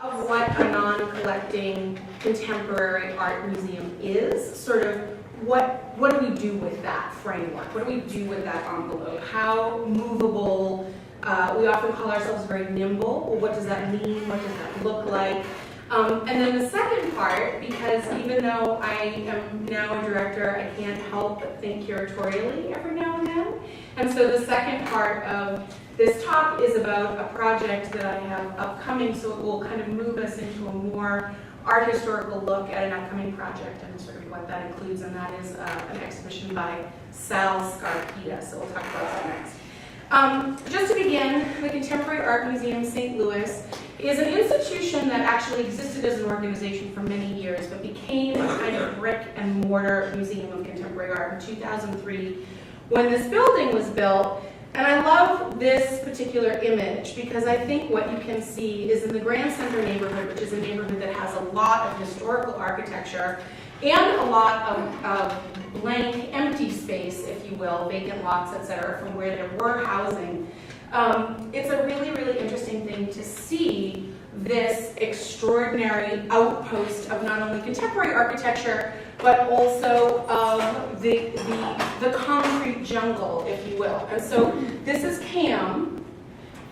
of what a non-collecting contemporary art museum is, sort of what do we do with that framework? What do we do with that envelope? How movable? We often call ourselves very nimble. Well, what does that mean? What does that look like? And then the second part, because even though I am now a director, I can't help but think curatorially every now and then. And so the second part of this talk is about a project that I have upcoming, so it will kind of move us into a more art historical look at an upcoming project and sort of what that includes, and that is an exhibition by Sal Scarpita, so we'll talk about that next. Just to begin, the Contemporary Art Museum St. Louis is an institution that actually existed as an organization for many years, but became a kind of brick and mortar museum of contemporary art in 2003 when this building was built. And I love this particular image because I think what you can see is in the Grand Center neighborhood, which is a neighborhood that has a lot of historical architecture and a lot of blank, empty space, if you will, vacant lots, etc., from where there were housing. It's a really, really interesting thing to see this extraordinary outpost of not only contemporary architecture, but also of the concrete jungle, if you will. And so this is CAM,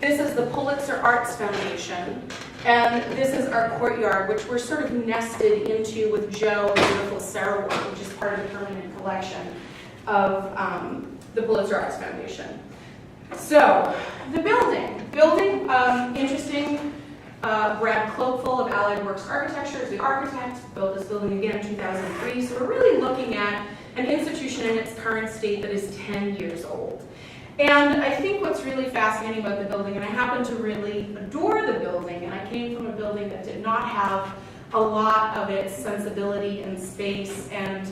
this is the Pulitzer Arts Foundation, and this is our courtyard, which we're sort of nested into with Joe and beautiful Sarah work, which is part of the permanent collection of the Pulitzer Arts Foundation. So, the building, interesting. Brad Clopeful of Allied Works Architecture is the architect, built this building again in 2003. So we're really looking at an institution in its current state that is 10 years old. And I think what's really fascinating about the building, and I happen to really adore the building, and I came from a building that did not have a lot of its sensibility and space and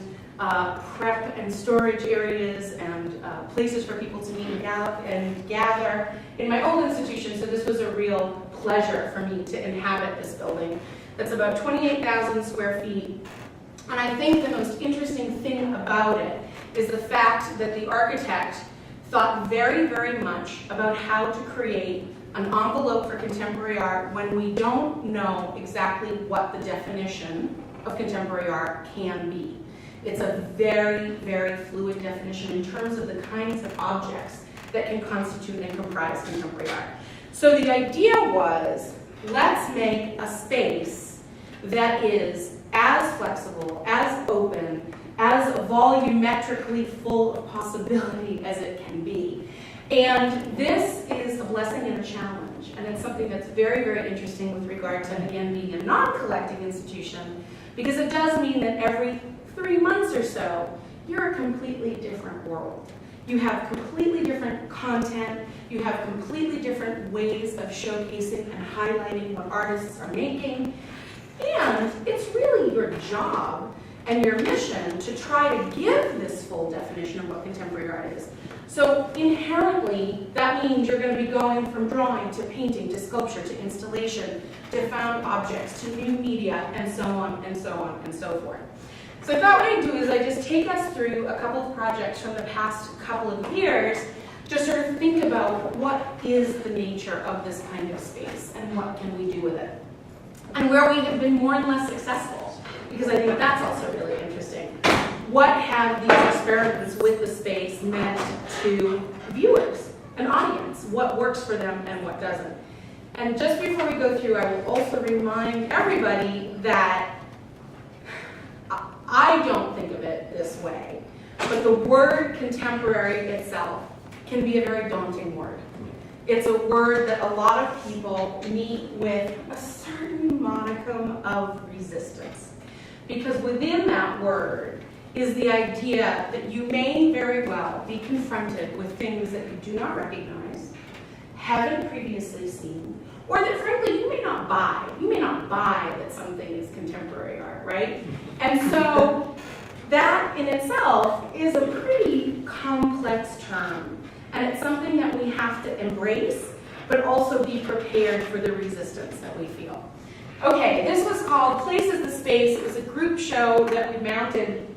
prep and storage areas and places for people to meet and gather in my old institution, so this was a real pleasure for me to inhabit this building. That's about 28,000 square feet. And I think the most interesting thing about it is the fact that the architect thought very, very much about how to create an envelope for contemporary art when we don't know exactly what the definition of contemporary art can be. It's a very, very fluid definition in terms of the kinds of objects that can constitute and comprise contemporary art. So the idea was, let's make a space that is as flexible, as open, as volumetrically full of possibility as it can be. And this is a blessing and a challenge, and it's something that's very, very interesting with regard to, again, being a non-collecting institution, because it does mean that every 3 months or so, you're a completely different world. You have completely different content, you have completely different ways of showcasing and highlighting what artists are making, and it's really your job and your mission to try to give this full definition of what contemporary art is. So inherently, that means you're going to be going from drawing to painting to sculpture to installation to found objects to new media and so on and so on and so forth. So I thought what I'd do is I'd just take us through a couple of projects from the past couple of years, just sort of think about what is the nature of this kind of space and what can we do with it. And where we have been more and less successful, because I think that's also really interesting. What have these experiments with the space meant to viewers, an audience? What works for them and what doesn't? And just before we go through, I will also remind everybody that I don't think of it this way, but the word contemporary itself can be a very daunting word. It's a word that a lot of people meet with a certain modicum of resistance, because within that word is the idea that you may very well be confronted with things that you do not recognize, haven't previously seen, or that frankly you may not buy. You may not buy that something is contemporary art, right? And so that in itself is a pretty complex term, and it's something that we have to embrace, but also be prepared for the resistance that we feel. Okay, this was called Places the Space. It was a group show that we mounted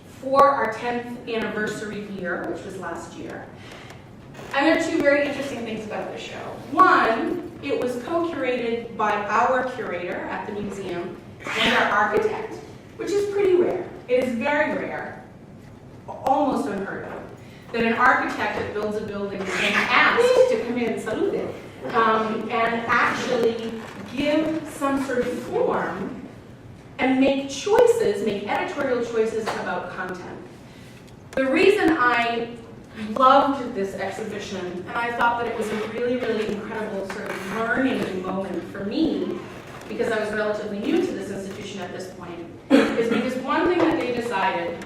for our 10th anniversary year, which was last year. And there are two very interesting things about the show. One, it was co-curated by our curator at the museum and our architect, which is pretty rare. It is very rare, almost unheard of, that an architect that builds a building is being asked to come in, salute, and actually give some sort of form and make choices, make editorial choices about content. The reason I loved this exhibition, and I thought that it was a really, really incredible sort of learning moment for me, because I was relatively new to this institution at this point, is because one thing that they decided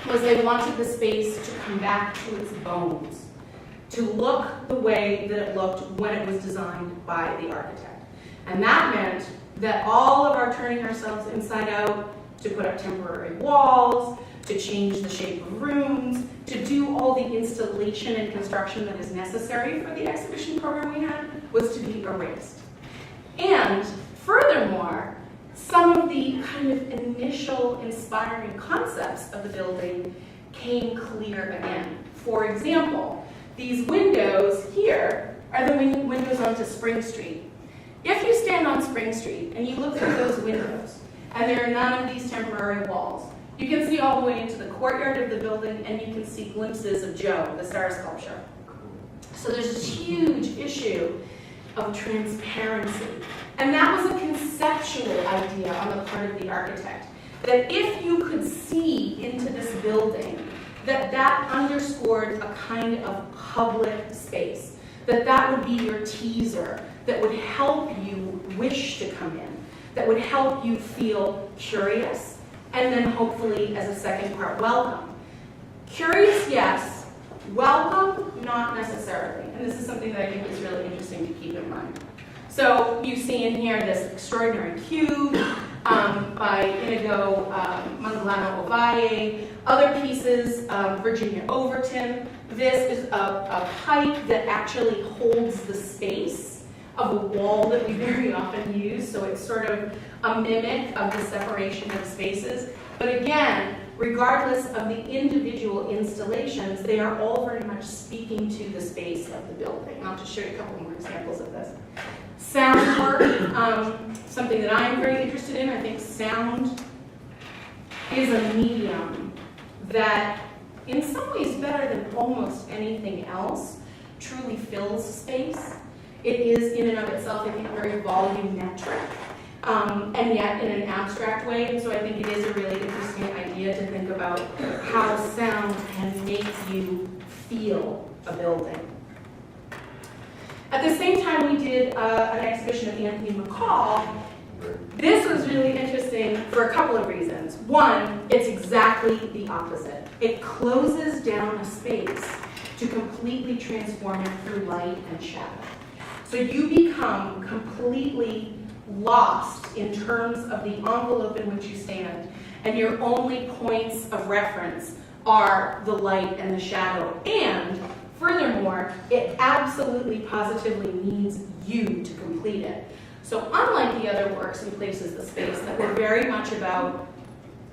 was they wanted the space to come back to its bones, to look the way that it looked when it was designed by the architect. And that meant that all of our turning ourselves inside out, to put up temporary walls, to change the shape of rooms, to do all the installation and construction that is necessary for the exhibition program we had, was to be erased. And furthermore, some of the kind of initial inspiring concepts of the building came clear again. For example, these windows here are the windows onto Spring Street. If you stand on Spring Street and you look through those windows, and there are none of these temporary walls, you can see all the way into the courtyard of the building, and you can see glimpses of Joe, the star sculpture. So there's this huge issue of transparency. And that was a conceptual idea on the part of the architect, that if you could see into this building, that underscored a kind of public space, that would be your teaser, that would help you wish to come in, that would help you feel curious, and then hopefully, as a second part, welcome. Curious, yes. Welcome, not necessarily. And this is something that I think is really interesting to keep in mind. So you see in here this extraordinary cube by Inigo Manglano Ovalle. Other pieces, Virginia Overton. This is a pipe that actually holds the space of a wall that we very often use. So it's sort of a mimic of the separation of spaces. But again, regardless of the individual installations, they are all very much speaking to the space of the building. I'll just show you a couple more examples of this. Sound work, something that I'm very interested in. I think sound is a medium that, in some ways better than almost anything else, truly fills space. It is in and of itself, I think, very volumetric, and yet in an abstract way. And so I think it is a really interesting idea to think about how sound can make you feel a building. At the same time, we did an exhibition at the Anthony McCall. This was really interesting for a couple of reasons. One, it's exactly the opposite. It closes down a space to completely transform it through light and shadow. So you become completely lost in terms of the envelope in which you stand, and your only points of reference are the light and the shadow. And furthermore, it absolutely positively needs you to complete it. So unlike the other works in Places the Space that were very much about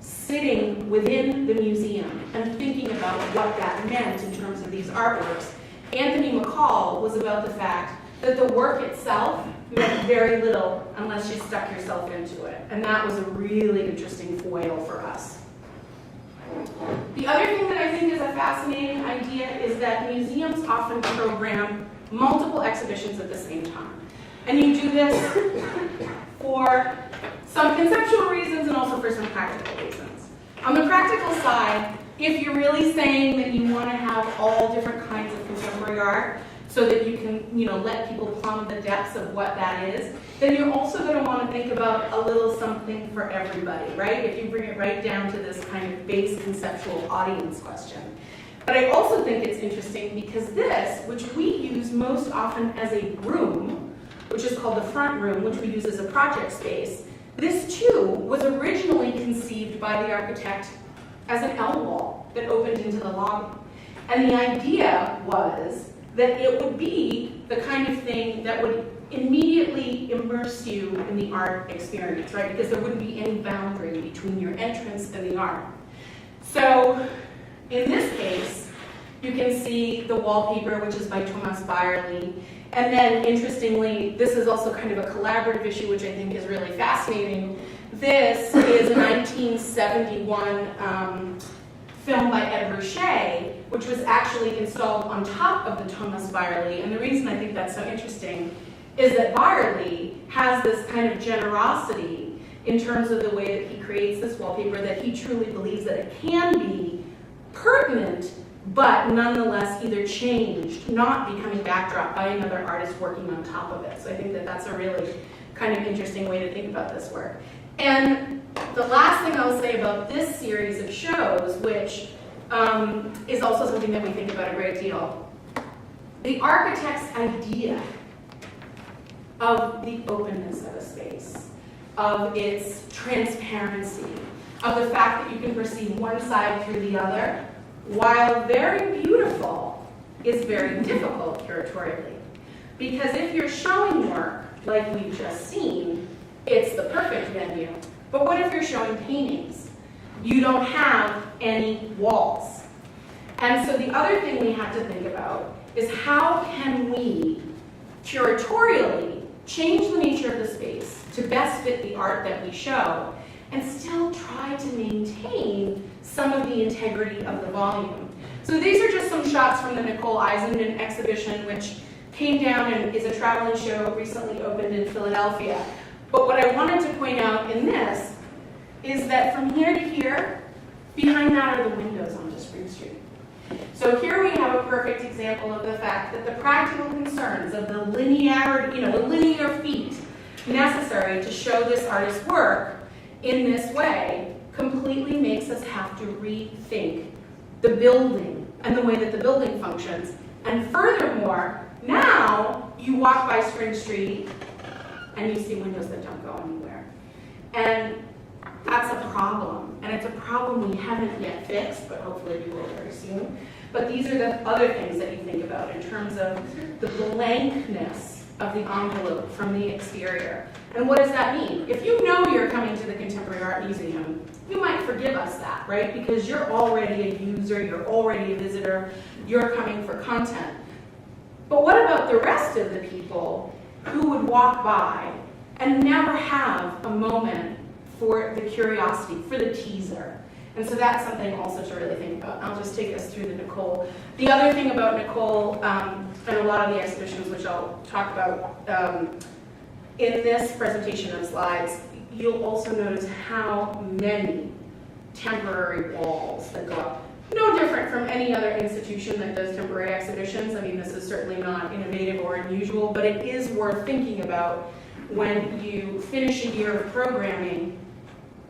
sitting within the museum and thinking about what that meant in terms of these artworks, Anthony McCall was about the fact that the work itself meant very little unless you stuck yourself into it. And that was a really interesting foil for us. The other thing that I think is a fascinating idea is that museums often program multiple exhibitions at the same time. And you do this for some conceptual reasons and also for some practical reasons. On the practical side, if you're really saying that you want to have all different kinds of contemporary art so that you can, let people plumb the depths of what that is, then you're also going to want to think about a little something for everybody, right? If you bring it right down to this kind of base conceptual audience question. But I also think it's interesting because this, which we use most often as a room, which is called the front room, which we use as a project space, this too was originally conceived by the architect as an L wall that opened into the lobby. And the idea was that it would be the kind of thing that would immediately immerse you in the art experience, right? Because there wouldn't be any boundary between your entrance and the art. So in this case, You can see the wallpaper, which is by Thomas Byerly. And then, interestingly, this is also kind of a collaborative issue, which I think is really fascinating. This is a 1971 film by Ed Ruscha, which was actually installed on top of the Thomas Byerly. And the reason I think that's so interesting is that Byerly has this kind of generosity in terms of the way that he creates this wallpaper, that he truly believes that it can be pertinent, but nonetheless either changed, not becoming backdrop by another artist working on top of it. So I think that that's a really kind of interesting way to think about this work. And the last thing I'll say about this series of shows, which is also something that we think about a great deal, the architect's idea of the openness of a space, of its transparency, of the fact that you can perceive one side through the other, while very beautiful, is very difficult curatorially. Because if you're showing work, like we've just seen, it's the perfect venue. But what if you're showing paintings? You don't have any walls. And so the other thing we have to think about is how can we curatorially change the nature of the space to best fit the art that we show, and still try to maintain some of the integrity of the volume. So these are just some shots from the Nicole Eisenman exhibition, which came down and is a traveling show recently opened in Philadelphia. But what I wanted to point out in this is that from here to here, behind that are the windows onto Spring Street. So here we have a perfect example of the fact that the practical concerns of the linear, the linear feet necessary to show this artist's work in this way completely makes us have to rethink the building and the way that the building functions. And furthermore, now you walk by Spring Street and you see windows that don't go anywhere. And that's a problem. And it's a problem we haven't yet fixed, but hopefully we will very soon. But these are the other things that you think about in terms of the blankness of the envelope from the exterior. And what does that mean? If you know you're coming to the Contemporary Art Museum, you might forgive us that, right? Because you're already a user, you're already a visitor, you're coming for content. But what about the rest of the people who would walk by and never have a moment for the curiosity, for the teaser? And so that's something also to really think about. I'll just take us through the Nicole. The other thing about Nicole, and a lot of the exhibitions, which I'll talk about in this presentation of slides, you'll also notice how many temporary walls that go up. No different from any other institution that does temporary exhibitions. I mean, this is certainly not innovative or unusual, but it is worth thinking about when you finish a year of programming,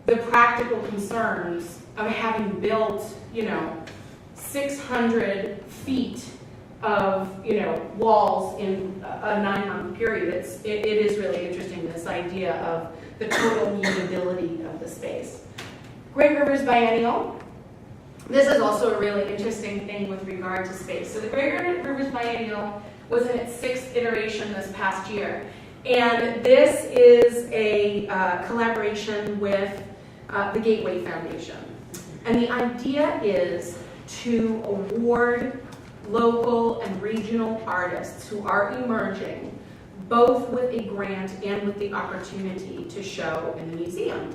the practical concerns of having built, 600 feet of, walls in a 9-month period. It is really interesting, this idea of the total mutability of the space. Great Rivers Biennial. This is also a really interesting thing with regard to space. So the Great Rivers Biennial was in its 6th iteration this past year. And this is a collaboration with the Gateway Foundation. And the idea is to award local and regional artists who are emerging, both with a grant and with the opportunity to show in the museum.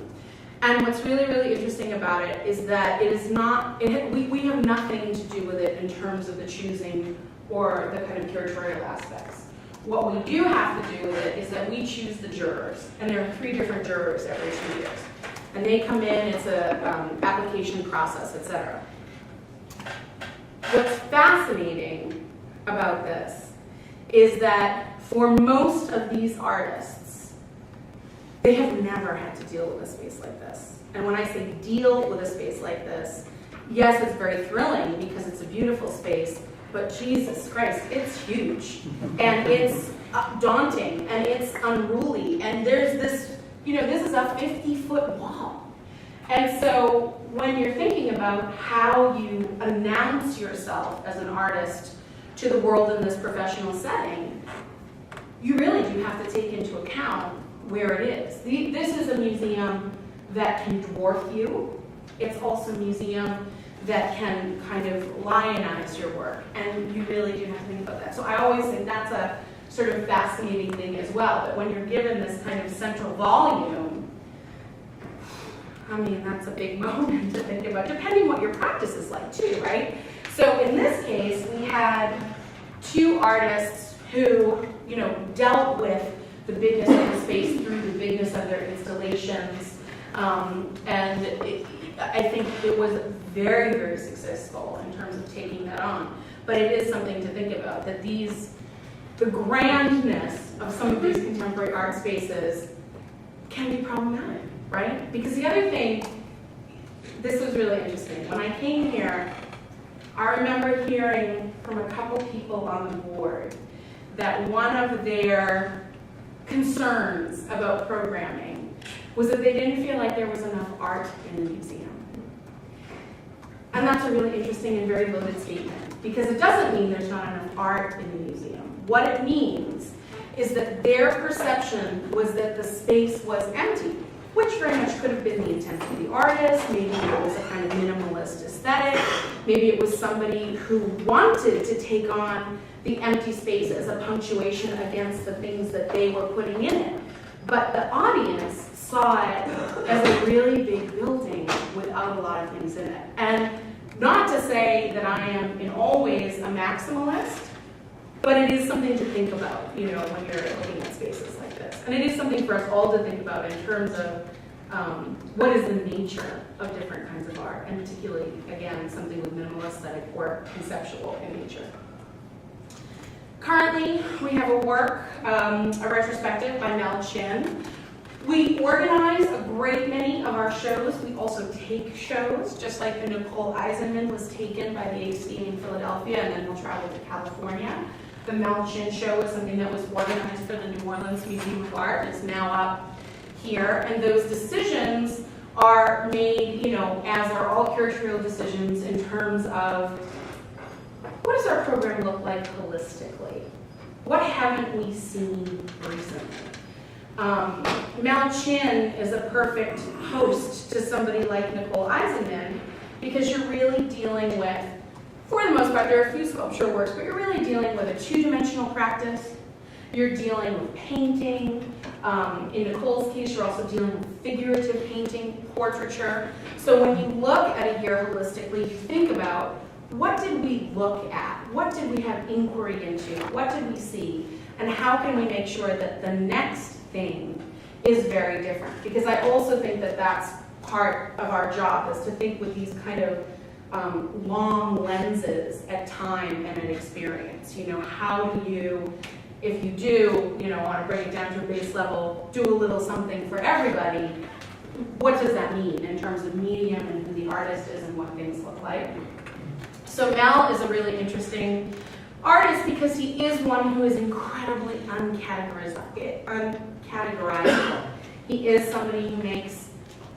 And what's really, really interesting about it is that it is not, we have nothing to do with it in terms of the choosing or the kind of curatorial aspects. What we do have to do with it is that we choose the jurors, and there are 3 different jurors every 2 years. And they come in, it's a application process, etc. What's fascinating about this is that for most of these artists, they have never had to deal with a space like this. And when I say deal with a space like this, yes, it's very thrilling because it's a beautiful space, but Jesus Christ, it's huge. And it's daunting, and it's unruly, and there's this, this is a 50-foot wall. And so when you're thinking about how you announce yourself as an artist to the world in this professional setting, you really do have to take into account where it is. This is a museum that can dwarf you. It's also a museum that can kind of lionize your work, and you really do have to think about that. So I always think that's a sort of fascinating thing as well, that when you're given this kind of central volume, I mean, that's a big moment to think about, depending what your practice is like too, right? So in this case, we had two artists who, you know, dealt with the bigness of the space through the bigness of their installations, and I think it was very, very successful in terms of taking that on. But it is something to think about, that the grandness of some of these contemporary art spaces can be problematic, right? Because the other thing, this was really interesting. When I came here, I remember hearing from a couple people on the board that one of their concerns about programming was that they didn't feel like there was enough art in the museum. And that's a really interesting and very loaded statement, because it doesn't mean there's not enough art in the museum. What it means is that their perception was that the space was empty, which very much could have been the intent of the artist. Maybe it was a kind of minimalist aesthetic. Maybe it was somebody who wanted to take on the empty space as a punctuation against the things that they were putting in it. But the audience saw it as a really big building without a lot of things in it. And not to say that I am in all ways a maximalist, but it is something to think about, you know, when you're looking at spaces like this. And it is something for us all to think about in terms of what is the nature of different kinds of art, and particularly, again, something with minimal aesthetic or conceptual in nature. Currently, we have a work, a retrospective by Mel Chin. We organize a great many of our shows. We also take shows, just like the Nicole Eisenman was taken by the AC in Philadelphia, and then we'll travel to California. The Mel Chin show is something that was organized for the New Orleans Museum of Art. It's now up here, and those decisions are made, you know, as are all curatorial decisions in terms of what does our program look like holistically? What haven't we seen recently? Mel Chin is a perfect host to somebody like Nicole Eisenman, because you're really dealing with, for the most part, there are a few sculpture works, but you're really dealing with a two-dimensional practice. You're dealing with painting. In Nicole's case, you're also dealing with figurative painting, portraiture. So when you look at a year holistically, you think about, what did we look at? What did we have inquiry into? What did we see? And how can we make sure that the next thing is very different? Because I also think that that's part of our job, is to think with these kind of long lenses at time and at experience. You know, how do you, if you do, you know, want to bring it down to a base level, do a little something for everybody, what does that mean in terms of medium and who the artist is and what things look like? So Mel is a really interesting artist because he is one who is incredibly uncategorizable. He is somebody who makes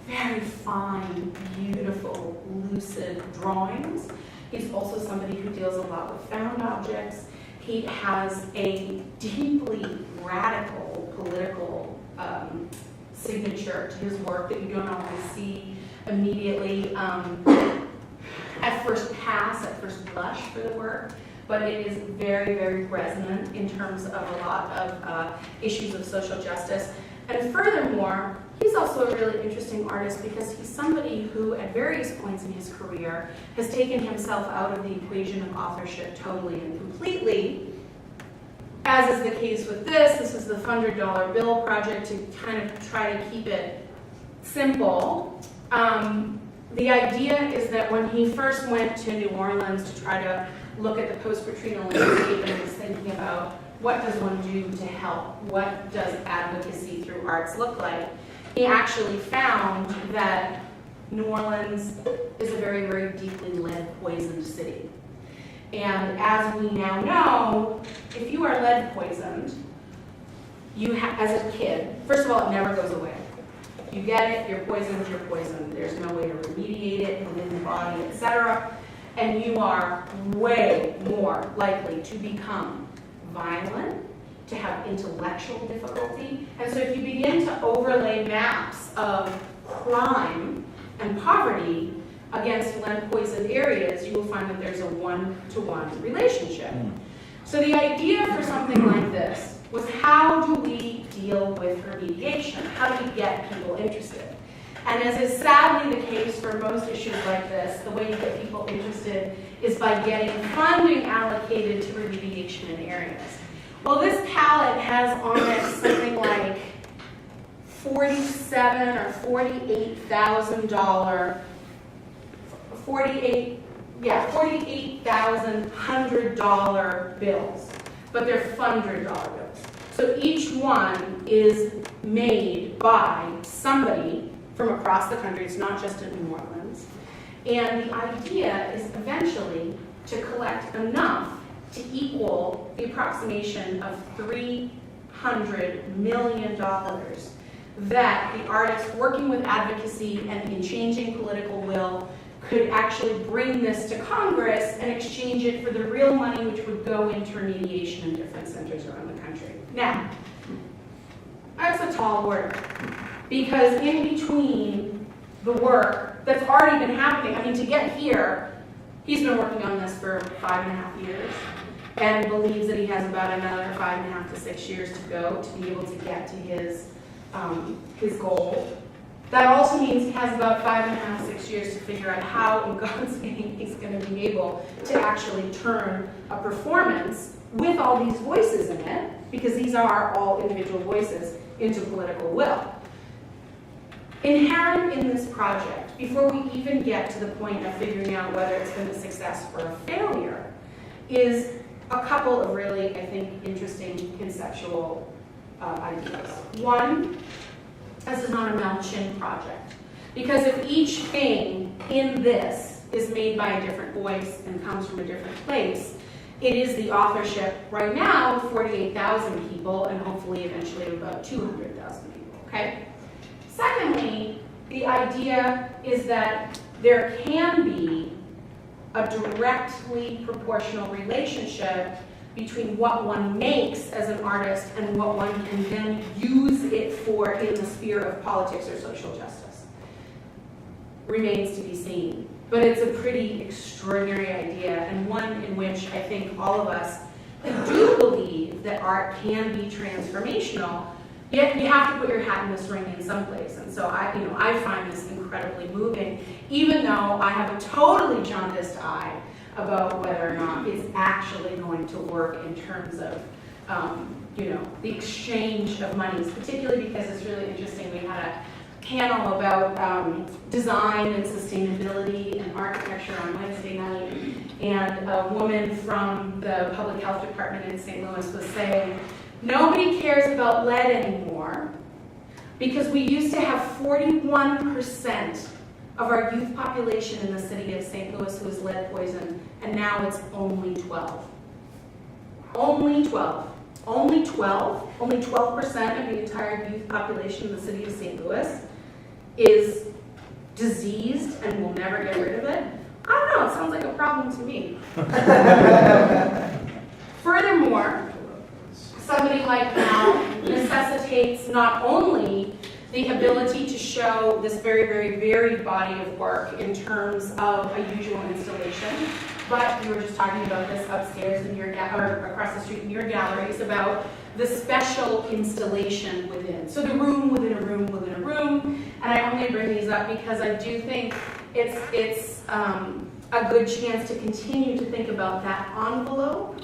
very fine, beautiful, lucid drawings. He's also somebody who deals a lot with found objects. He has a deeply radical political signature to his work that you don't always see immediately at first pass, at first blush for the work, but it is very, very resonant in terms of a lot of issues of social justice. And furthermore, he's also a really interesting artist because he's somebody who, at various points in his career, has taken himself out of the equation of authorship totally and completely. As is the case with this is the $100 bill project to kind of try to keep it simple. The idea is that when he first went to New Orleans to try to look at the post-Katrina landscape and was thinking about what does one do to help, what does advocacy through arts look like, he actually found that New Orleans is a very, very deeply lead-poisoned city. And as we now know, if you are lead poisoned, you as a kid, first of all, it never goes away. You get it, you're poisoned, there's no way to remediate it within the body, etc. And you are way more likely to become violent, to have intellectual difficulty. And so if you begin to overlay maps of crime and poverty, against lead-poisoned areas, you will find that there's a one-to-one relationship. So the idea for something like this was, how do we deal with remediation? How do we get people interested? And as is sadly the case for most issues like this, the way you get people interested is by getting funding allocated to remediation in areas. Well, this palette has on it something like $47,000 or $48,000, $48,100 bills, but they're $100 bills. So each one is made by somebody from across the country. It's not just in New Orleans. And the idea is eventually to collect enough to equal the approximation of $300 million that the artists, working with advocacy and in changing political will, could actually bring this to Congress and exchange it for the real money which would go into remediation in different centers around the country. Now, that's a tall order, because in between the work that's already been happening, I mean, to get here, he's been working on this for 5.5 years and believes that he has about another 5.5 to 6 years to go to be able to get to his goal. That also means he has about 5.5, 6 years to figure out how in God's name he's going to be able to actually turn a performance with all these voices in it, because these are all individual voices, into political will. Inherent in this project, before we even get to the point of figuring out whether it's been a success or a failure, is a couple of really, I think, interesting conceptual ideas. One, this is not a Mel Chin project, because if each thing in this is made by a different voice and comes from a different place, it is the authorship right now of 48,000 people and hopefully eventually of about 200,000 people, okay? Secondly, the idea is that there can be a directly proportional relationship between what one makes as an artist and what one can then use it for in the sphere of politics or social justice. Remains to be seen. But it's a pretty extraordinary idea, and one in which I think all of us do believe that art can be transformational, yet you have to put your hat in this ring in some place. And so I find this incredibly moving, even though I have a totally jaundiced eye about whether or not it's actually going to work in terms of the exchange of monies, particularly because it's really interesting. We had a panel about design and sustainability and architecture on Wednesday night, and a woman from the public health department in St. Louis was saying, nobody cares about lead anymore because we used to have 41% of our youth population in the city of St. Louis who is lead poisoned, and now it's only 12. Only 12. Only 12%, only 12% of the entire youth population in the city of St. Louis is diseased and will never get rid of it. I don't know, it sounds like a problem to me. Furthermore, somebody like Mel necessitates not only the ability to show this very, very varied body of work in terms of a usual installation, but we were just talking about this upstairs in your or across the street in your galleries about the special installation within. So the room within a room within a room, and I only bring these up because I do think it's a good chance to continue to think about that envelope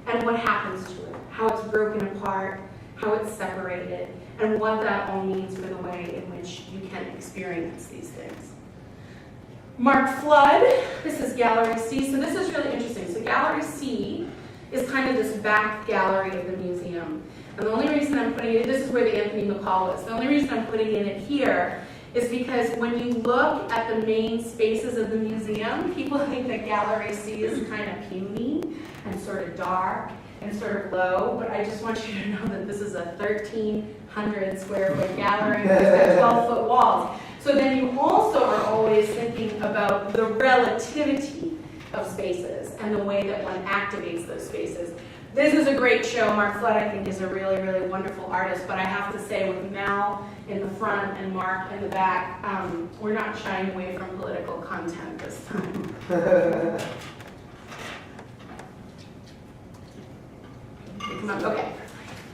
and what happens to it, how it's broken apart, how it's separated, and what that all means for the way in which you can experience these things. Mark Flood, this is Gallery C. So this is really interesting. So Gallery C is kind of this back gallery of the museum. And the only reason I'm putting it, this is where the Anthony McCall is. The only reason I'm putting it in here is because when you look at the main spaces of the museum, people think that Gallery C is kind of puny and sort of dark and sort of low, but I just want you to know that this is a 1,300 square foot gallery with 12-foot walls. So then you also are always thinking about the relativity of spaces and the way that one activates those spaces. This is a great show. Mark Flood, I think, is a really, really wonderful artist, but I have to say, with Mel in the front and Mark in the back, we're not shying away from political content this time. Okay,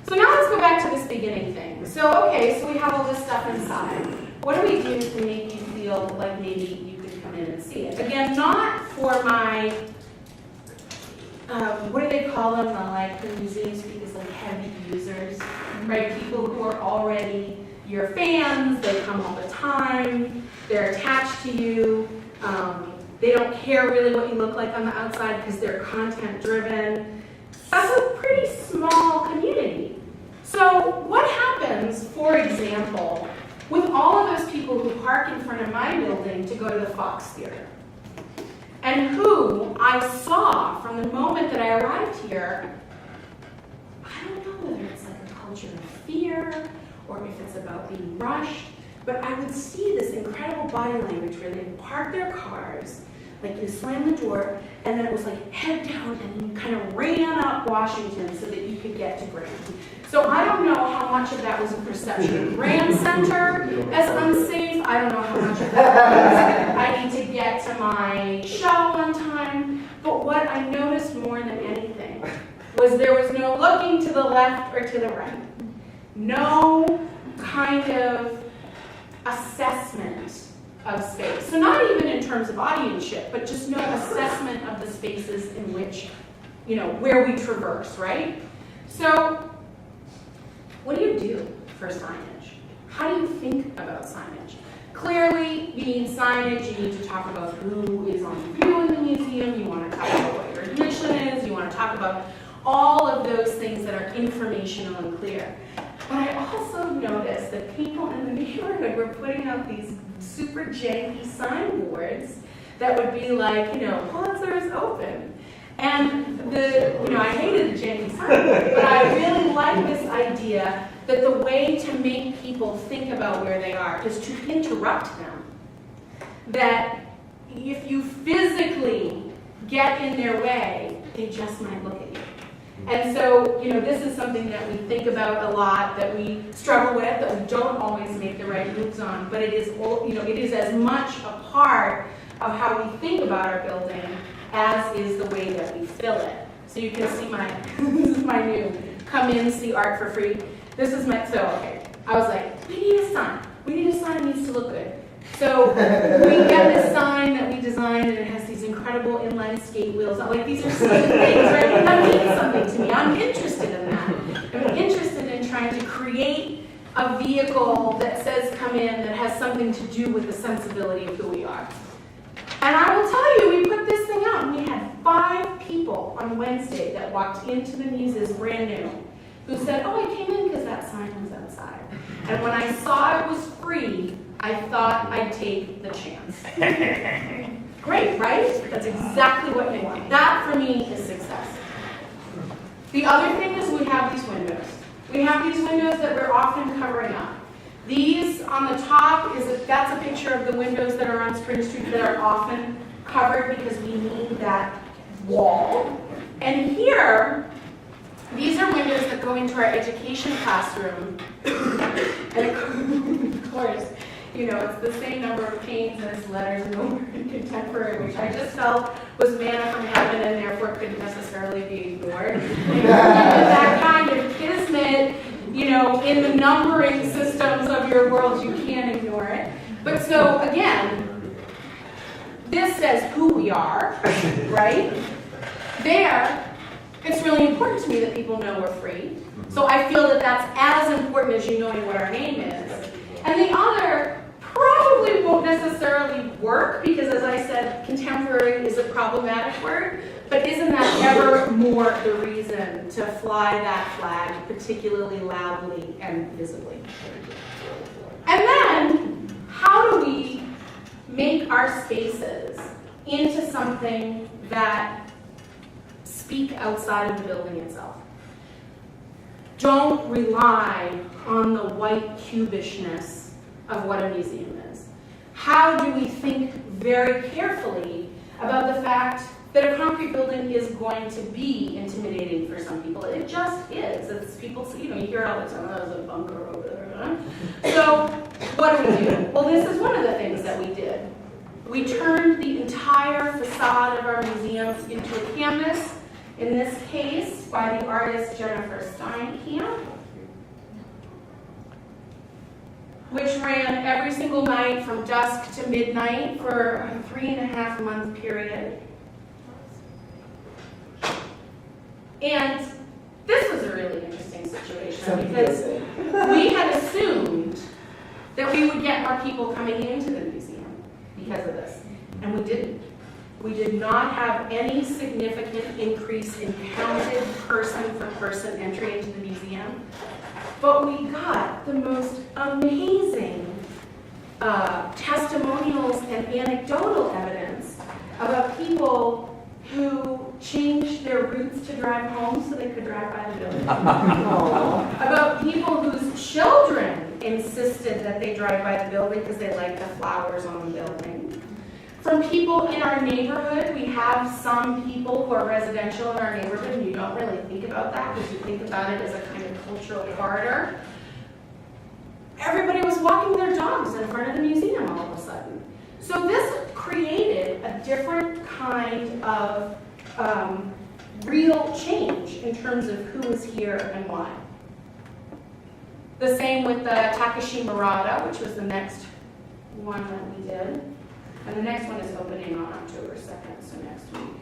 so now let's go back to this beginning thing. So, okay, so we have all this stuff inside. What do we do to make you feel like maybe you could come in and see it? Again, not for my, what do they call them? The museum speak is like heavy users, right? People who are already your fans, they come all the time, they're attached to you, they don't care really what you look like on the outside because they're content driven. That's a pretty small community. So what happens, for example, with all of those people who park in front of my building to go to the Fox Theater, and who I saw from the moment that I arrived here, I don't know whether it's like a culture of fear or if it's about being rushed, but I would see this incredible body language where they'd park their cars, like you slam the door, and then it was like head down, and you kind of ran up Washington so that you could get to Grand. So I don't know how much of that was a perception of Grand Center as unsafe. I don't know how much of that was I need to get to my show on time. But what I noticed more than anything was there was no looking to the left or to the right. No kind of assessment of space. So not even in terms of audienceship, but just no assessment of the spaces in which, where we traverse, right? So what do you do for signage? How do you think about signage? Clearly, you need signage, you need to talk about who is on view in the museum, you want to talk about what your admission is, you want to talk about all of those things that are informational and clear. But I also noticed that people in the neighborhood were putting up these super janky signboards that would be like, Pulitzer is open. And I hated the janky signboard, but I really like this idea that the way to make people think about where they are is to interrupt them. That if you physically get in their way, they just might look at you. And so, this is something that we think about a lot, that we struggle with, that we don't always make the right moves on, but it is, it is as much a part of how we think about our building as is the way that we fill it. So you can see this is my new come in, see art for free. This is I was like, we need a sign. It needs to look good. So we get this sign that we designed, and it has these incredible inline skate wheels. Like, these are silly things, right? That means something to me. I'm interested in that. I'm interested in trying to create a vehicle that says come in that has something to do with the sensibility of who we are. And I will tell you, we put this thing out, and we had 5 people on Wednesday that walked into the muses brand new who said, oh, I came in because that sign was outside. And when I saw it was free, I thought I'd take the chance. Great, right? That's exactly what you want. That, for me, is success. The other thing is we have these windows. We have these windows that we're often covering up. These on the top, that's a picture of the windows that are on Spring Street that are often covered because we need that wall. And here, these are windows that go into our education classroom. And of course, it's the same number of panes as letters in contemporary, which I just felt was manna from heaven and therefore couldn't necessarily be ignored. That kind of kismet, in the numbering systems of your world, you can't ignore it. But so, again, this says who we are, right? There, it's really important to me that people know we're free. So I feel that that's as important as knowing what our name is. And the other probably won't necessarily work because, as I said, contemporary is a problematic word, but isn't that ever more the reason to fly that flag particularly loudly and visibly? And then, how do we make our spaces into something that speak outside of the building itself? Don't rely on the white cubishness of what a museum is. How do we think very carefully about the fact that a concrete building is going to be intimidating for some people. It just is. It's people, you know, you hear it all the time, oh, there's a bunker over there. So what do? Well, this is one of the things that we did. We turned the entire facade of our museum into a canvas, in this case by the artist Jennifer Steinkamp, which ran every single night from dusk to midnight for a 3.5-month period. And this was a really interesting situation because we had assumed that we would get more people coming into the museum because of this, and we didn't. We did not have any significant increase in counted person-for-person entry into the museum, but we got the most amazing testimonials and anecdotal evidence about people who changed their routes to drive home so they could drive by the building. About people whose children insisted that they drive by the building because they like the flowers on the building. From people in our neighborhood, we have some people who are residential in our neighborhood, and you don't really think about that because you think about it as a kind of cultural corridor. Everybody was walking their dogs in front of the museum all of a sudden. So this created a different kind of real change in terms of who is here and why. The same with the Takashi Murata, which was the next one that we did. And the next one is opening on October 2nd, so next week.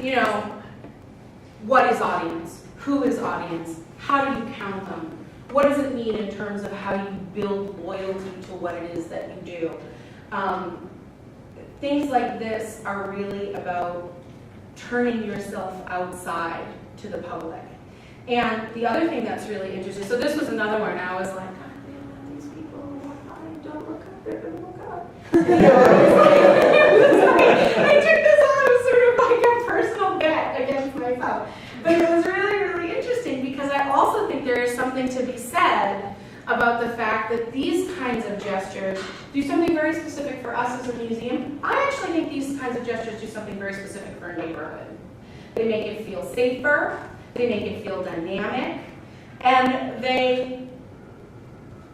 You know, what is audience? Who is audience? How do you count them? What does it mean in terms of how you build loyalty to what it is that you do? Things like this are really about turning yourself outside to the public. And the other thing that's really interesting, so this was another one, I was like, these people, don't look up, they're going to look up. I took this on as sort of like a personal bet against myself. But it was really, really interesting because I also think there is something to be said about the fact that these kinds of gestures do something very specific for us as a museum. I actually think these kinds of gestures do something very specific for a neighborhood. They make it feel safer, they make it feel dynamic, and they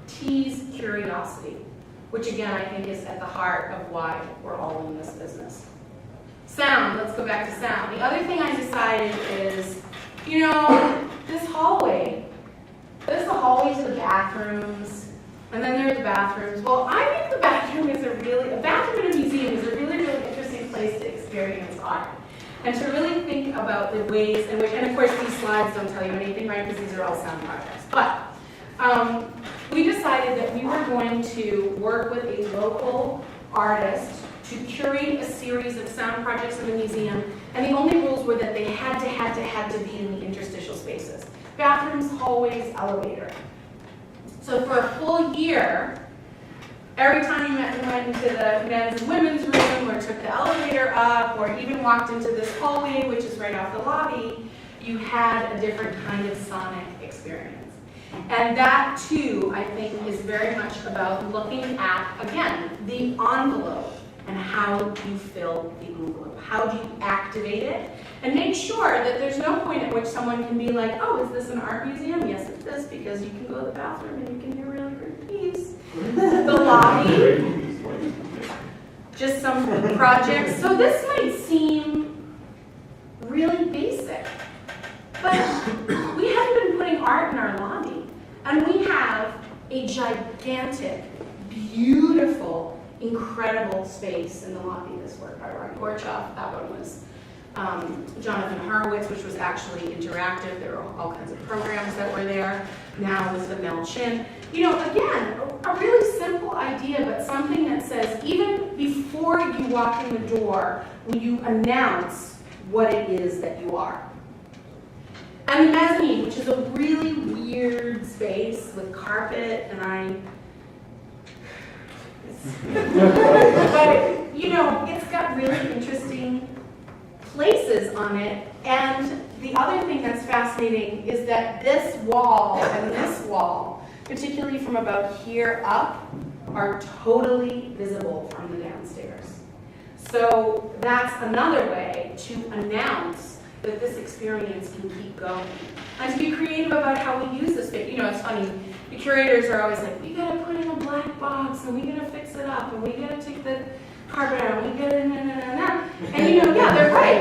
tease curiosity, which again I think is at the heart of why we're all in this business. Sound, let's go back to sound. The other thing I decided is, you know, this hallway, there's the hallway to the bathrooms, and then there are the bathrooms. Well, I think the bathroom is a bathroom in a museum is a really, really interesting place to experience art. And to really think about the ways in which, and of course these slides don't tell you anything, right, because these are all sound projects. But we decided that we were going to work with a local artist to curate a series of sound projects in the museum, and the only rules were that they had to be in the interstitial spaces. Bathrooms, hallways, elevator. So for a full year, every time you went into the men's and women's room, or took the elevator up, or even walked into this hallway, which is right off the lobby, you had a different kind of sonic experience. And that, too, I think, is very much about looking at, again, the envelope and how you fill the envelope. How do you activate it? And make sure that there's no point at which someone can be like, oh, is this an art museum? Yes, it is, because you can go to the bathroom and you can hear really great piece. The lobby, just some projects. So this might seem really basic, but we haven't been putting art in our lobby. And we have a gigantic, beautiful, incredible space in the lobby. This work by Ron Gorchoff. That one was Jonathan Horowitz, which was actually interactive. There were all kinds of programs that were there. Now with the Mel Chin. You know, again, a really simple idea, but something that says, even before you walk in the door, will you announce what it is that you are? And the mezzanine, which is a really weird space with carpet, and but, you know, it's got really interesting places on it. And the other thing that's fascinating is that this wall and this wall, particularly from about here up, are totally visible from the downstairs. So that's another way to announce that this experience can keep going. And to be creative about how we use this space. You know, it's funny, the curators are always like, we gotta put in a black box, and we gotta fix it up, and we gotta take the carpet out, and we gotta And you know, yeah, they're right.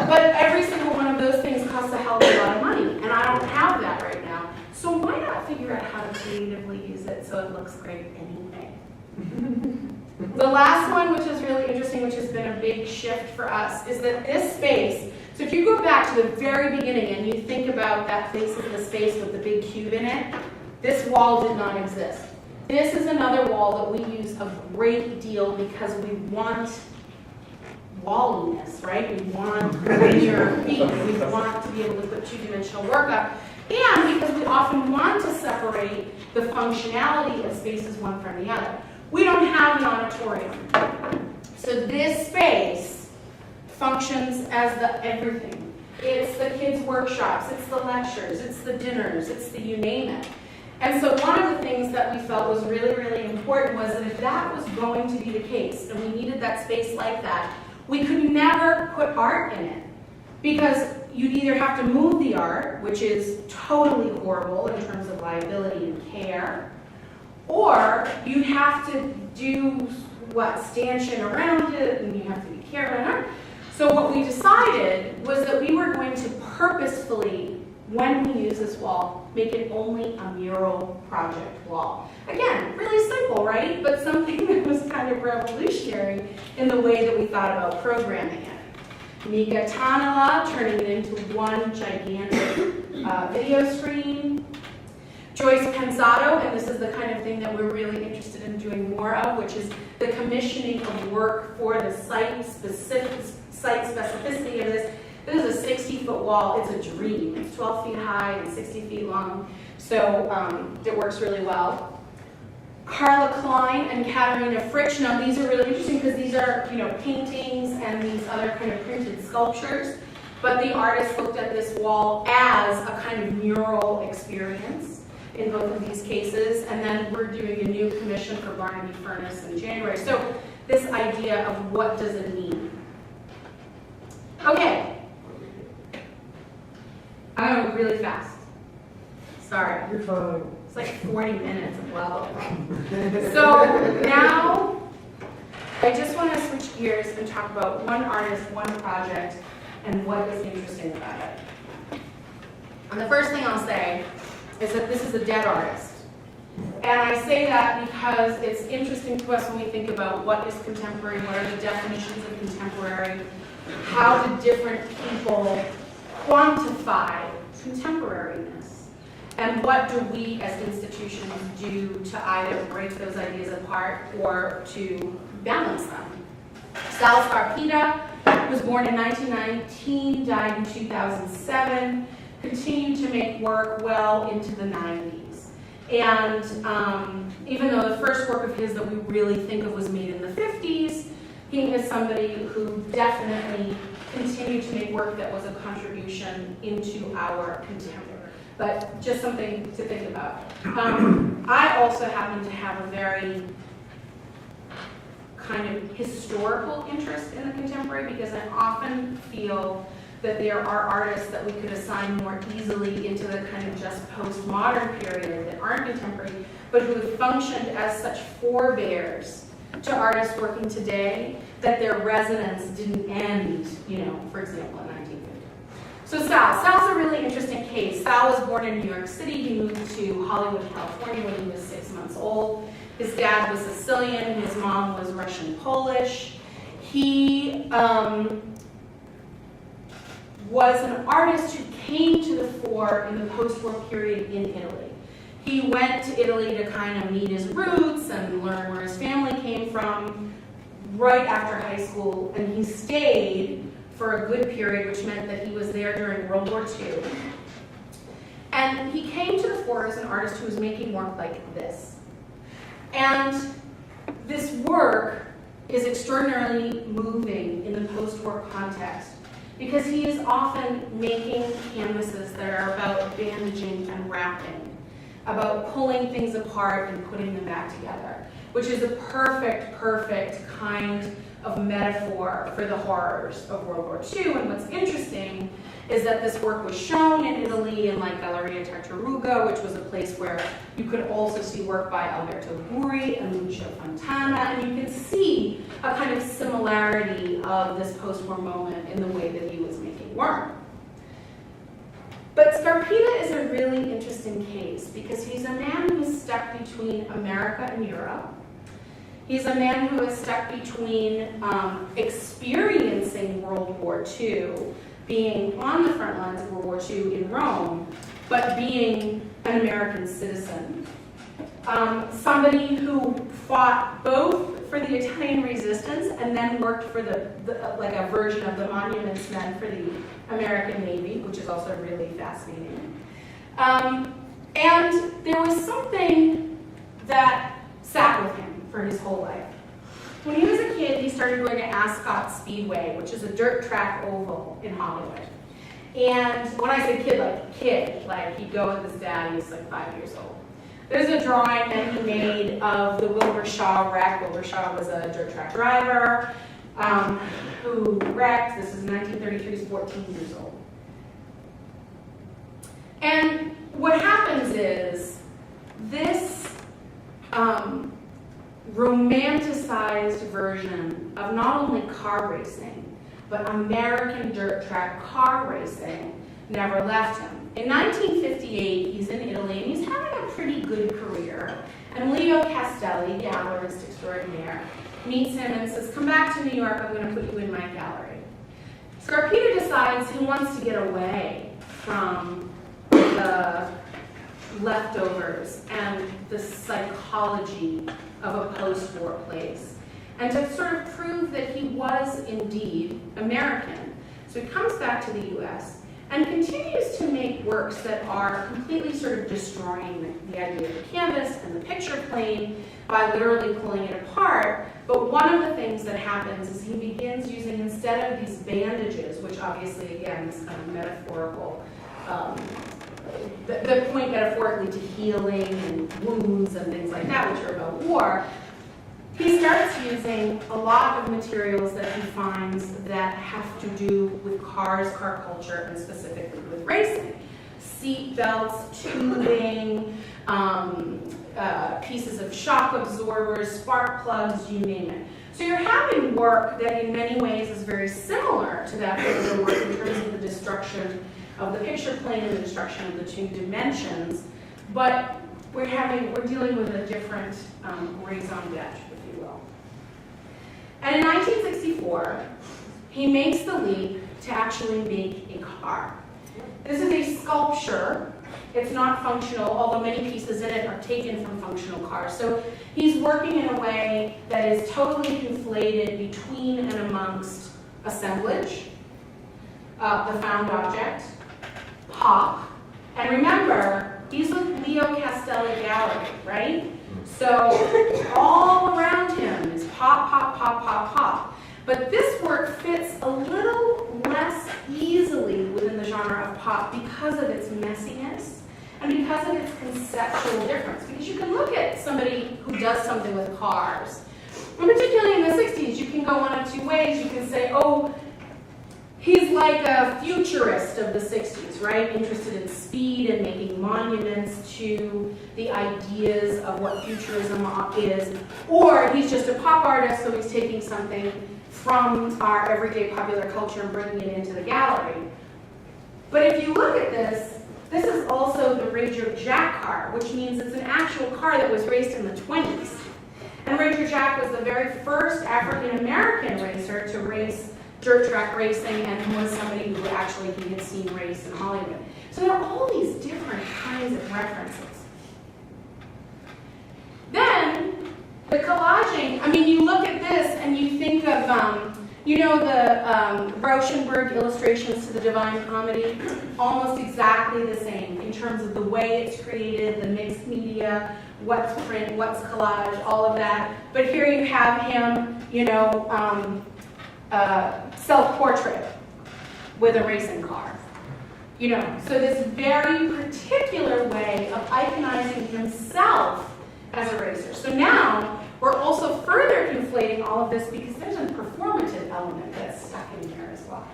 But every single one of those things costs a hell of a lot of money, and I don't have that right now. So why not figure out how to creatively use it so it looks great anyway? The last one, which is really interesting, which has been a big shift for us, is that this space, so if you go back to the very beginning and you think about that face of the space with the big cube in it, this wall did not exist. This is another wall that we use a great deal because we want walliness, right? We want linear feet. We want to be able to put two-dimensional work up. And because we often want to separate the functionality of spaces one from the other. We don't have an auditorium. So this space functions as the everything. It's the kids' workshops, it's the lectures, it's the dinners, it's the you name it. And so one of the things that we felt was really, really important was that if that was going to be the case, and we needed that space like that, we could never put art in it. Because you'd either have to move the art, which is totally horrible in terms of liability and care, or you'd have to do, stanchion around it, and you have to be careful. So what we decided was that we were going to purposefully, when we use this wall, make it only a mural project wall. Again, really simple, right? But something that was kind of revolutionary in the way that we thought about programming it. Mika Tanala turning it into one gigantic video screen. Joyce Pensato, and this is the kind of thing that we're really interested in doing more of, which is the commissioning of work for the site specificity of this. This is a 60-foot wall. It's a dream. It's 12 feet high and 60 feet long, so it works really well. Carla Klein and Katarina Fritsch. Now these are really interesting because these are, paintings and these other kind of printed sculptures, but the artist looked at this wall as a kind of mural experience in both of these cases, and then we're doing a new commission for Barnaby Furnace in January. So this idea of what does it mean? Okay. I'm going really fast. Sorry. You're fine. It's like 40 minutes of blah, blah, blah. So now, I just want to switch gears and talk about one artist, one project, and what is interesting about it. And the first thing I'll say is that this is a dead artist. And I say that because it's interesting to us when we think about what is contemporary, what are the definitions of contemporary, how do different people quantify contemporariness, and what do we as institutions do to either break those ideas apart or to balance them. Sal Scarpita was born in 1919, died in 2007, continued to make work well into the 90s. And even though the first work of his that we really think of was made in the 50s, he is somebody who definitely continued to make work that was a contribution into our contemporary. But just something to think about. I also happen to have a very kind of historical interest in the contemporary because I often feel that there are artists that we could assign more easily into the kind of just postmodern period that aren't contemporary, but who have functioned as such forebears to artists working today that their resonance didn't end, for example, in 1950. So Sal's a really interesting case. Sal was born in New York City. He moved to Hollywood, California when he was 6 months old. His dad was Sicilian. His mom was Russian-Polish. He was an artist who came to the fore in the post-war period in Italy. He went to Italy to kind of meet his roots and learn where his family came from right after high school, and he stayed for a good period, which meant that he was there during World War II. And he came to the fore as an artist who was making work like this. And this work is extraordinarily moving in the post-war context because he is often making canvases that are about bandaging and wrapping, about pulling things apart and putting them back together. which is a perfect kind of metaphor for the horrors of World War II. And what's interesting is that this work was shown in Italy in like Galleria Tartaruga, which was a place where you could also see work by Alberto Burri and Lucio Fontana, and you can see a kind of similarity of this post-war moment in the way that he was making work. But Scarpita is a really interesting case because he's a man who is stuck between America and Europe. He's a man who is stuck between experiencing World War II, being on the front lines of World War II in Rome, but being an American citizen. Somebody who fought both for the Italian resistance and then worked for like a version of the monuments men for the American Navy, which is also really fascinating. And there was something that sat with him for his whole life. When he was a kid, he started going to Ascot Speedway, which is a dirt track oval in Hollywood. And when I say kid, like he'd go with his dad, he was like 5 years old. There's a drawing that he made of the Wilbur Shaw wreck. Wilbur Shaw was a dirt track driver who wrecked. This is 1933, he's 14 years old. And what happens is this romanticized version of not only car racing, but American dirt track car racing never left him. In 1958, he's in Italy, and he's having a pretty good career. And Leo Castelli, gallerist extraordinaire, meets him and says, come back to New York, I'm going to put you in my gallery. Scarpita decides he wants to get away from the leftovers and the psychology of a post-war place, and to sort of prove that he was indeed American. So he comes back to the US and continues to make works that are completely sort of destroying the idea of the canvas and the picture plane by literally pulling it apart. But one of the things that happens is he begins using, instead of these bandages, which obviously, again, is kind of metaphorical, the point metaphorically to healing and wounds and things like that, which are about war, he starts using a lot of materials that he finds that have to do with cars, car culture, and specifically with racing. Seat belts, tubing, pieces of shock absorbers, spark plugs, you name it. So you're having work that in many ways is very similar to that earlier work in terms of the destruction of the picture plane and the destruction of the two dimensions, but we're dealing with a different raison d'etre, if you will. And in 1964, he makes the leap to actually make a car. This is a sculpture. It's not functional, although many pieces in it are taken from functional cars. So he's working in a way that is totally conflated between and amongst assemblage, the found object, pop, and remember, he's with Leo Castelli Gallery, right? So all around him is pop, pop, pop, pop, pop. But this work fits a little less easily within the genre of pop because of its messiness and because of its conceptual difference. Because you can look at somebody who does something with cars, and particularly in the 60s, you can go one of two ways. You can say, oh, he's like a futurist of the 60s, right? Interested in speed and making monuments to the ideas of what futurism is. Or he's just a pop artist, so he's taking something from our everyday popular culture and bringing it into the gallery. But if you look at this, this is also the Ranger Jack car, which means it's an actual car that was raced in the 20s. And Ranger Jack was the very first African-American racer to race dirt track racing, and was somebody who actually he had seen race in Hollywood. So there are all these different kinds of references. Then, the collaging, I mean, you look at this and you think of, you know, the Rauschenberg illustrations to the Divine Comedy, almost exactly the same in terms of the way it's created, the mixed media, what's print, what's collage, all of that. But here you have him, you know, self-portrait with a racing car. You know, so this very particular way of iconizing himself as a racer. So now We're also further conflating all of this because there's a performative element that's stuck in here as well.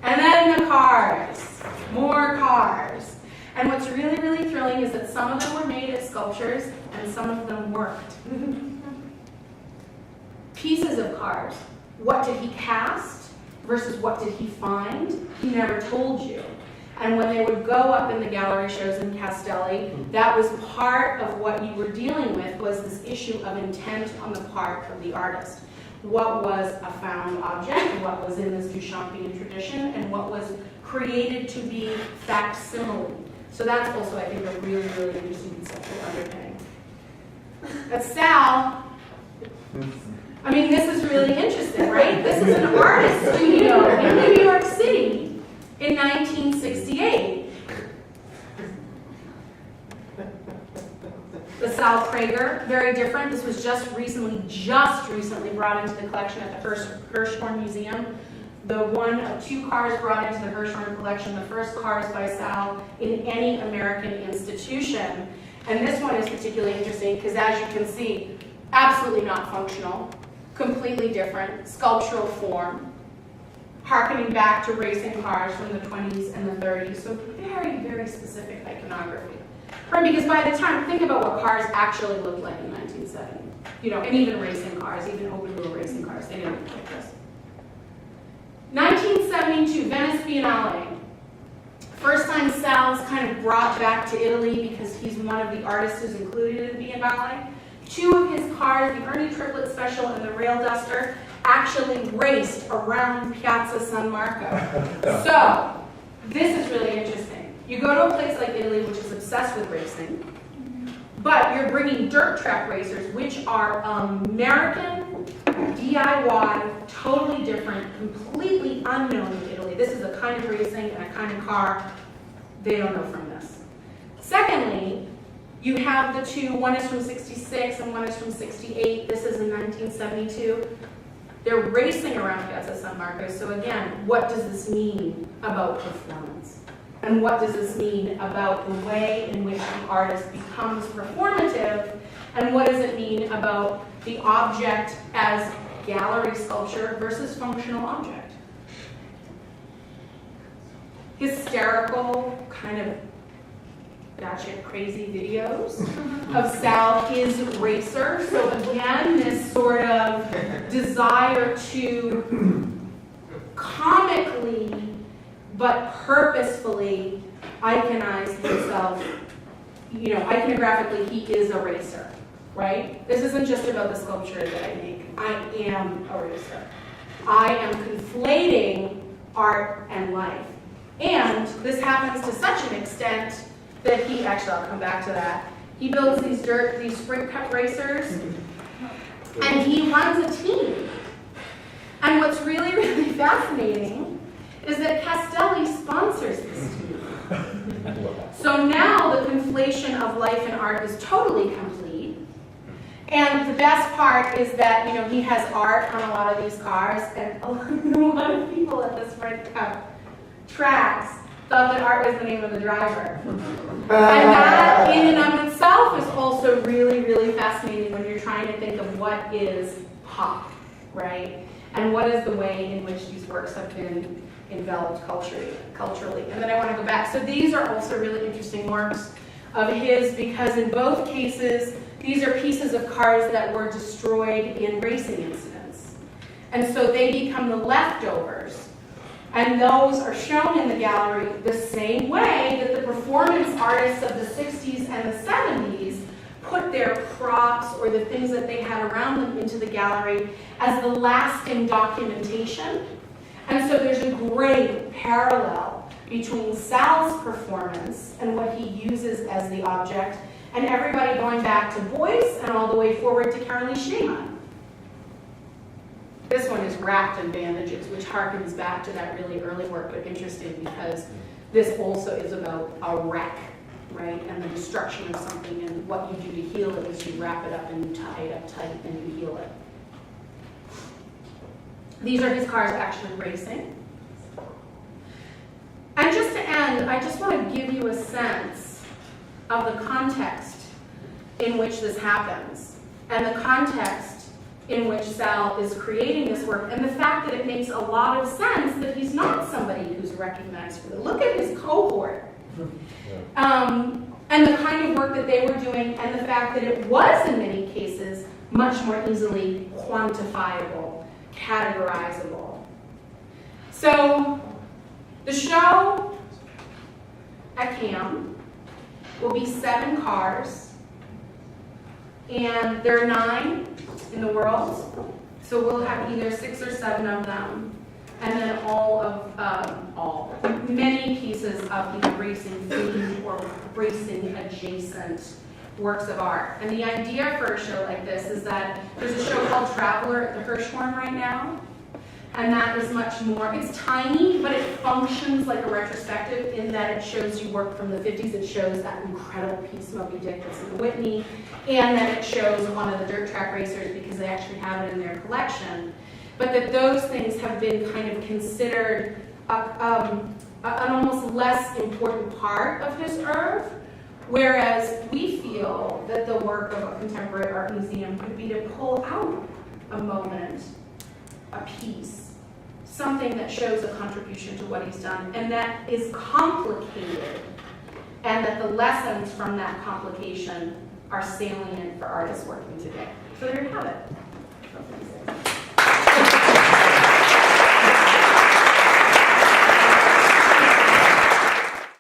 And then the cars, more cars. And what's really, really thrilling is that some of them were made as sculptures and some of them weren't. Pieces of cars. What did he cast versus what did he find? He never told you. And when they would go up in the gallery shows in Castelli, that was part of what you were dealing with, was this issue of intent on the part of the artist. What was a found object, what was in this Duchampian tradition, and what was created to be facsimile. So that's also, I think, a really, really interesting conceptual underpinning. But Sal, I mean, this is really interesting, right? This is an artist studio in New York City in 1968. The Sal Prager, very different. This was just recently brought into the collection at the Hirshhorn Museum. The one of two cars brought into the Hirshhorn collection, the first cars by Sal in any American institution. And this one is particularly interesting because, as you can see, absolutely not functional, completely different, sculptural form, harkening back to racing cars from the 20s and the 30s. So very, very specific iconography. Right, because by the time, think about what cars actually looked like in 1970. You know, and even racing cars, even open wheel racing cars, they didn't look like this. 1972, Venice Biennale. First time Sal's kind of brought back to Italy because he's one of the artists who's included in the Biennale. Two of his cars, the Ernie Triplet Special and the Rail Duster, actually raced around Piazza San Marco. So, this is really interesting. You go to a place like Italy, which is obsessed with racing, but you're bringing dirt track racers, which are American, DIY, totally different, completely unknown in Italy. This is a kind of racing and a kind of car they don't know from this. Secondly, you have the two, one is from 66 and one is from 68. This is in 1972. They're racing around Piazza San Marco. So again, what does this mean about performance? And what does this mean about the way in which the artist becomes performative? And what does it mean about the object as gallery sculpture versus functional object? Hysterical, kind of batshit crazy videos of Sal, his racer. So again, this sort of desire to comically but purposefully iconize himself. You know, iconographically, he is a racer, right? This isn't just about the sculpture that I make. I am a racer. I am conflating art and life. And this happens to such an extent that he, actually I'll come back to that, he builds these sprint cup racers, and he runs a team. And what's really, really fascinating is that Castelli sponsors this team. So now the conflation of life and art is totally complete. And the best part is that, you know, he has art on a lot of these cars, and a lot of people at the sprint cup tracks thought that art was the name of the driver. And that in and of itself is also really, really fascinating when you're trying to think of what is pop, right? And what is the way in which these works have been enveloped culturally. And then I want to go back. So these are also really interesting works of his because in both cases, these are pieces of cars that were destroyed in racing incidents. And so they become the leftovers. And those are shown in the gallery the same way that the performance artists of the 60s and the 70s put their props or the things that they had around them into the gallery as the lasting documentation. And so there's a great parallel between Sal's performance and what he uses as the object, and everybody going back to Beuys and all the way forward to Caroline Schneemann. This one is wrapped in bandages, which harkens back to that really early work, but interesting because this also is about a wreck, right? And the destruction of something, and what you do to heal it is you wrap it up and you tie it up tight and you heal it. These are his cars actually racing. And just to end, I just want to give you a sense of the context in which this happens. and the context in which Sal is creating this work, and the fact that it makes a lot of sense that he's not somebody who's recognized for it. Look at his cohort. And the kind of work that they were doing, and the fact that it was, in many cases, much more easily quantifiable, categorizable. So, the show at CAM will be 7 cars, and there are 9 in the world, so we'll have either 6 or 7 of them, and then many pieces of either racing themed or racing adjacent works of art. And the idea for a show like this is that there's a show called Traveler at the Hirshhorn right now, and that is much more, it's tiny, but it functions like a retrospective in that it shows you work from the 50s. It shows that incredible piece, Moby Dick, that's in the Whitney, and then it shows one of the dirt track racers because they actually have it in their collection. But that those things have been kind of considered an almost less important part of his oeuvre, whereas we feel that the work of a contemporary art museum could be to pull out a moment, a piece, something that shows a contribution to what he's done, and that is complicated, and that the lessons from that complication are salient for artists working today. So there you have it.